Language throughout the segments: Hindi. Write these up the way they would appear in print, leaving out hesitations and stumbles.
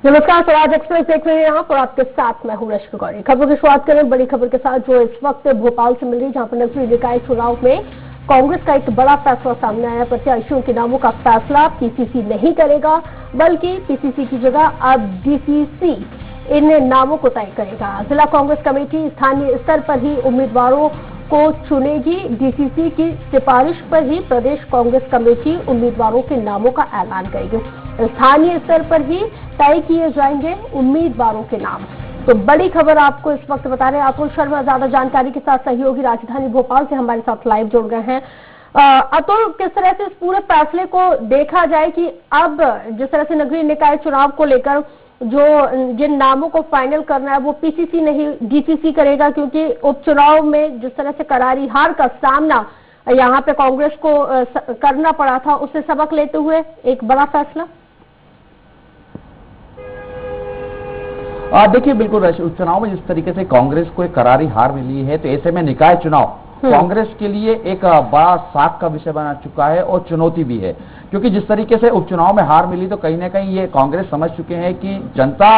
नमस्कार, स्वराज एक्सप्रेस देख रहे हैं आप और आपके साथ मैं हूं रश्मि गौरी। खबरों की शुरुआत करें बड़ी खबर के साथ जो इस वक्त भोपाल से मिल रही, जहां पर नगरीय निकाय चुनाव में कांग्रेस का एक बड़ा फैसला सामने आया। प्रत्याशियों के नामों का फैसला पीसीसी नहीं करेगा, बल्कि पीसीसी की जगह अब डीसीसी इन नामों को तय करेगा। जिला कांग्रेस कमेटी स्थानीय स्तर पर ही उम्मीदवारों को चुनेगी। डीसीसी की सिफारिश पर ही प्रदेश कांग्रेस कमेटी उम्मीदवारों के नामों का ऐलान करेगी। स्थानीय स्तर पर ही तय किए जाएंगे उम्मीदवारों के नाम। तो बड़ी खबर आपको इस वक्त बता रहे हैं अतुल शर्मा ज्यादा जानकारी के साथ सहयोगी राजधानी भोपाल से हमारे साथ लाइव जुड़ गए हैं। अतुल, किस तरह से इस पूरे फैसले को देखा जाए कि अब जिस तरह से नगरीय निकाय चुनाव को लेकर जो जिन नामों को फाइनल करना है वो पीसीसी नहीं डीसीसी करेगा, क्योंकि उपचुनाव में जिस तरह से करारी हार का सामना यहाँ पे कांग्रेस को करना पड़ा था, उससे सबक लेते हुए एक बड़ा फैसला। देखिए, बिल्कुल उस चुनाव में जिस तरीके से कांग्रेस को एक करारी हार मिली है, तो ऐसे में निकाय चुनाव कांग्रेस के लिए एक बड़ा साख का विषय बना चुका है और चुनौती भी है, क्योंकि जिस तरीके से उपचुनाव में हार मिली तो कहीं ना कहीं ये कांग्रेस समझ चुके हैं कि जनता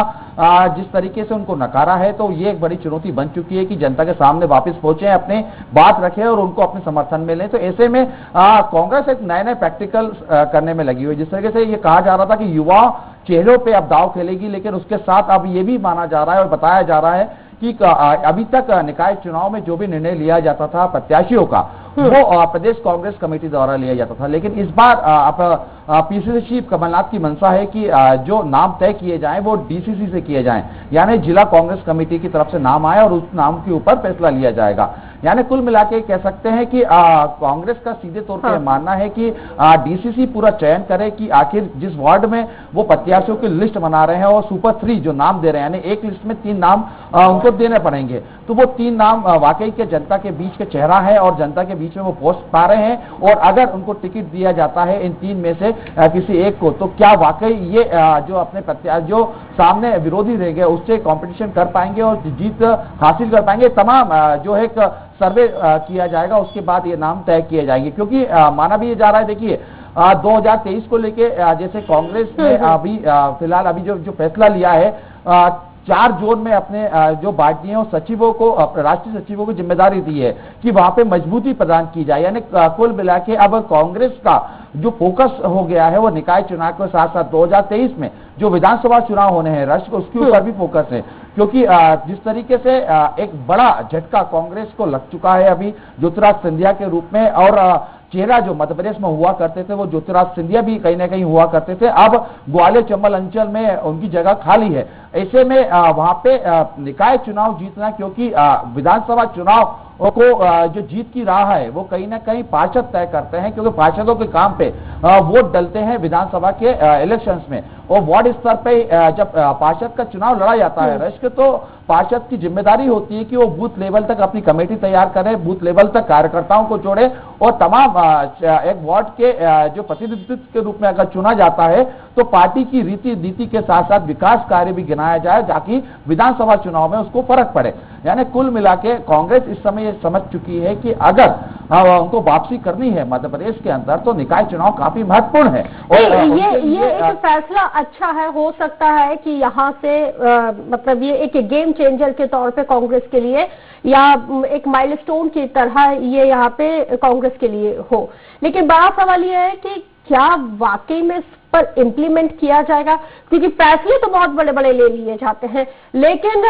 जिस तरीके से उनको नकारा है, तो ये एक बड़ी चुनौती बन चुकी है कि जनता के सामने वापस पहुंचे, अपने बात रखें और उनको अपने समर्थन में लें। तो ऐसे में कांग्रेस एक नए नए प्रैक्टिकल करने में लगी हुई है। जिस तरीके से ये कहा जा रहा था कि युवा चेहरों पे अब दाव खेलेगी, लेकिन उसके साथ अब ये भी माना जा रहा है और बताया जा रहा है कि अभी तक निकाय चुनाव में जो भी निर्णय लिया जाता था प्रत्याशियों का, वो प्रदेश कांग्रेस कमेटी द्वारा लिया जाता था। लेकिन इस बार पीसीसी चीफ कमलनाथ की मंशा है कि जो नाम तय किए जाएं वो डीसीसी से किए जाएं, यानी जिला कांग्रेस कमेटी की तरफ से नाम आए और उस नाम के ऊपर फैसला लिया जाएगा। यानी कुल मिलाके कह सकते हैं कि कांग्रेस का सीधे तौर पर मानना है कि डीसीसी पूरा चयन करे कि आखिर जिस वार्ड में वो प्रत्याशियों की लिस्ट बना रहे हैं और सुपर 3 जो नाम दे रहे हैं, यानी एक लिस्ट में 3 नाम उनको देने पड़ेंगे, तो वो 3 नाम वाकई के जनता के बीच के चेहरा है और जनता के बीच में वो पोस्ट पा रहे हैं। और अगर उनको टिकट दिया जाता है इन 3 में से किसी एक को, तो क्या वाकई ये जो अपने प्रत्याशी जो सामने विरोधी रह गए उससे कॉम्पिटिशन कर पाएंगे और जीत हासिल कर पाएंगे। तमाम जो है सर्वे किया जाएगा, उसके बाद ये नाम तय किए जाएंगे, क्योंकि माना भी ये जा रहा है। देखिए 2023 को लेके जैसे कांग्रेस ने अभी फिलहाल अभी जो फैसला लिया है, 4 जोन में अपने जो पार्टियों सचिवों को, राष्ट्रीय सचिवों को जिम्मेदारी दी है कि वहां पे मजबूती प्रदान की जाए। यानी कुल मिला के अब कांग्रेस का जो फोकस हो गया है वो निकाय चुनाव के साथ साथ 2023 में जो विधानसभा चुनाव होने हैं उसके ऊपर भी फोकस है, क्योंकि जिस तरीके से एक बड़ा झटका कांग्रेस को लग चुका है अभी ज्योतिरादित्य सिंधिया के रूप में, और चेहरा जो मध्य प्रदेश में हुआ करते थे वो ज्योतिरादित्य सिंधिया भी कहीं ना कहीं हुआ करते थे, अब ग्वालियर चंबल अंचल में उनकी जगह खाली है। ऐसे में वहां पे निकाय चुनाव जीतना, क्योंकि विधानसभा चुनाव को जो जीत की राह है वो कहीं ना कहीं पार्षद तय करते हैं, क्योंकि पार्षदों के काम पे वोट डलते हैं विधानसभा के इलेक्शंस में। और वार्ड स्तर पे जब पार्षद का चुनाव लड़ा जाता है रश्क, तो पार्षद की जिम्मेदारी होती है कि वो बूथ लेवल तक अपनी कमेटी तैयार करे, बूथ लेवल तक कार्यकर्ताओं को जोड़े और तमाम एक वार्ड के जो प्रतिनिधित्व के रूप में अगर चुना जाता है तो पार्टी की रीति नीति के साथ साथ विकास कार्य भी गिनाया जाए, ताकि विधानसभा चुनाव में उसको फर्क पड़े। यानी कुल मिला के कांग्रेस इस समय ये समझ चुकी है कि अगर उनको वापसी करनी है मध्य प्रदेश के अंदर तो निकाय चुनाव काफी महत्वपूर्ण है। और ये एक फैसला अच्छा है, हो सकता है कि यहाँ से मतलब ये एक गेम चेंजर के तौर पे कांग्रेस के लिए या एक माइलस्टोन की तरह ये यहाँ पे कांग्रेस के लिए हो। लेकिन बड़ा सवाल ये है कि क्या वाकई में इस पर इम्प्लीमेंट किया जाएगा, क्योंकि फैसले तो बहुत बड़े बड़े ले लिए जाते हैं, लेकिन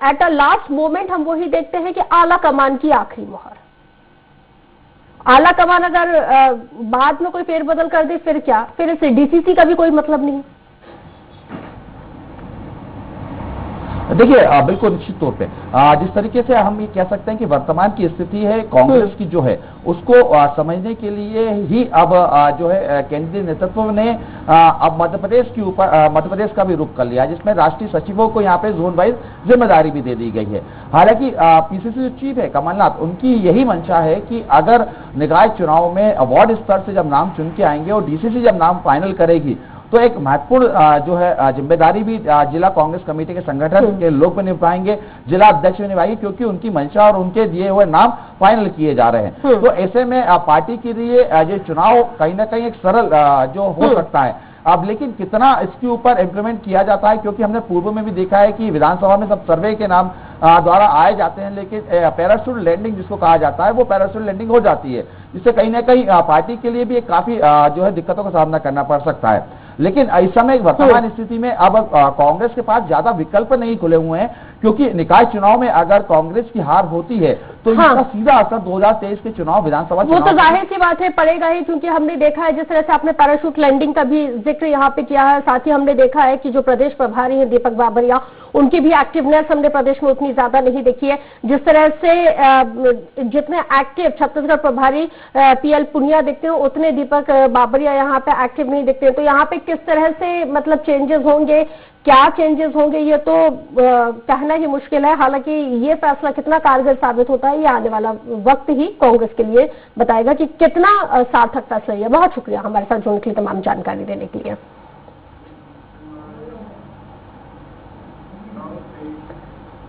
एट अ लास्ट मोमेंट हम वही देखते हैं कि आला कमान की आखिरी मोहर। आला कमान अगर बाद में कोई फेरबदल कर दे फिर क्या, फिर इसे डीसीसी का भी कोई मतलब नहीं। देखिए बिल्कुल निश्चित तौर पे जिस तरीके से हम ये कह सकते हैं कि वर्तमान की स्थिति है कांग्रेस की जो है उसको समझने के लिए ही अब जो है केंद्रीय नेतृत्व ने अब मध्य प्रदेश के ऊपर मध्य प्रदेश का भी रुख कर लिया, जिसमें राष्ट्रीय सचिवों को यहाँ पे जोन वाइज जिम्मेदारी भी दे दी गई है। हालांकि पीसीसी चीफ है कमलनाथ, उनकी यही मंशा है कि अगर निकाय चुनाव में वार्ड स्तर से जब नाम चुन के आएंगे और डीसीसी जब नाम फाइनल करेगी तो एक महत्वपूर्ण जो है जिम्मेदारी भी जिला कांग्रेस कमेटी के संगठन के लोग भी निभाएंगे, जिला अध्यक्ष भी निभाएंगे, क्योंकि उनकी मंशा और उनके दिए हुए नाम फाइनल किए जा रहे हैं। तो ऐसे में पार्टी के लिए ये चुनाव कहीं ना कहीं एक सरल जो हो सकता है, अब लेकिन कितना इसके ऊपर इम्प्लीमेंट किया जाता है, क्योंकि हमने पूर्व में भी देखा है कि विधानसभा में सब सर्वे के नाम द्वारा आए जाते हैं, लेकिन पैराशूट लैंडिंग जिसको कहा जाता है वो पैराशूट लैंडिंग हो जाती है, जिससे कहीं ना कहीं पार्टी के लिए भी एक काफी जो है दिक्कतों का सामना करना पड़ सकता है। लेकिन इस समय वर्तमान स्थिति में अब कांग्रेस के पास ज्यादा विकल्प नहीं खुले हुए हैं, क्योंकि निकाय चुनाव में अगर कांग्रेस की हार होती है तो इसका सीधा असर 2023 के चुनाव विधानसभा वो तो जाहिर सी बात है पड़ेगा ही, क्योंकि हमने देखा है जिस तरह से आपने पैराशूट लैंडिंग का भी जिक्र यहाँ पे किया है, साथ ही हमने देखा है कि जो प्रदेश प्रभारी हैं दीपक बाबरिया, उनकी भी एक्टिवनेस हमने प्रदेश में उतनी ज्यादा नहीं देखी है। जिस तरह से जितने एक्टिव छत्तीसगढ़ प्रभारी पीएल पुनिया दिखते हैं, उतने दीपक बाबरिया यहाँ पे एक्टिव नहीं दिखते हैं। तो यहाँ पे किस तरह से मतलब चेंजेस होंगे, क्या चेंजेस होंगे, ये तो कहना ही मुश्किल है। हालांकि ये फैसला कितना कारगर साबित होता है ये आने वाला वक्त ही कांग्रेस के लिए बताएगा कि कितना सार्थक फैसला है। बहुत शुक्रिया हमारे साथ जुड़ने के लिए, तमाम जानकारी देने के लिए।